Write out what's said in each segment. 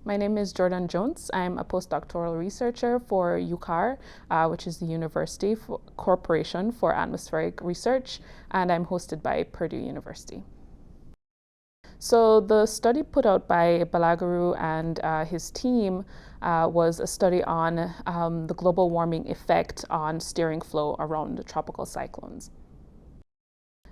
My name is Jhordanne Jones. I'm a postdoctoral researcher for UCAR, which is the University Corporation for Atmospheric Research, and I'm hosted by Purdue University. So the study put out by Balagaru and his team was a study on the global warming effect on steering flow around the tropical cyclones.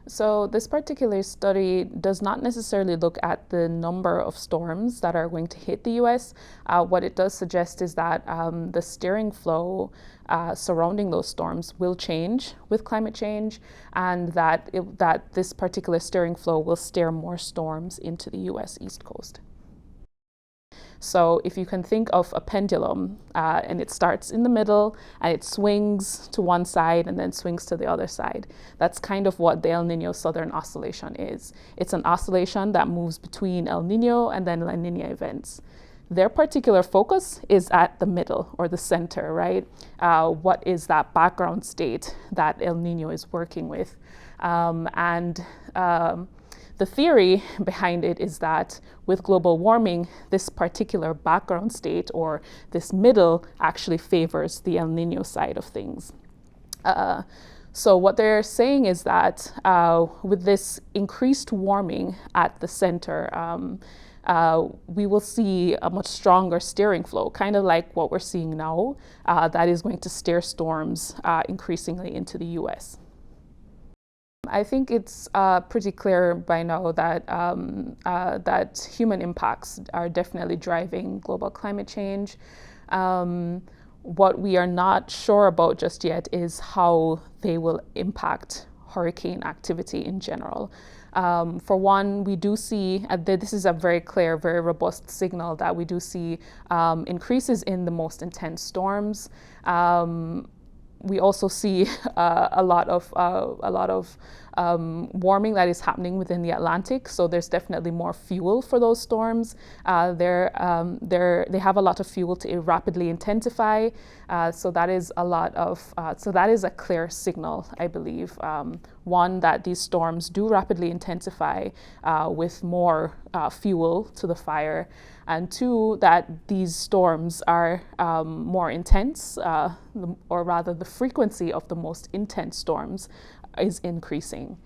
So this particular study does not necessarily look at the number of storms that are going to hit the US. What it does suggest is that the steering flow surrounding those storms will change with climate change, and that this particular steering flow will steer more storms into the US East Coast. So if you can think of a pendulum and it starts in the middle and it swings to one side and then swings to the other side, that's kind of what the El Nino Southern Oscillation is. It's an oscillation that moves between El Nino and then La Nina events. Their particular focus is at the middle or the center, right? What is that background state that El Nino is working with? The theory behind it is that with global warming, this particular background state or this middle actually favors the El Nino side of things. So what they're saying is that with this increased warming at the center, we will see a much stronger steering flow, kind of like what we're seeing now, that is going to steer storms increasingly into the US. I think it's pretty clear by now that that human impacts are definitely driving global climate change. What we are not sure about just yet is how they will impact hurricane activity in general. For one, we do see, this is a very clear, very robust signal that we do see increases in the most intense storms. We also see a lot of warming that is happening within the Atlantic. So there's definitely more fuel for those storms. They have a lot of fuel to rapidly intensify. So that is a clear signal, I believe. One, that these storms do rapidly intensify with more fuel to the fire. And two, that these storms are more intense, or rather the frequency of the most intense storms is increasing.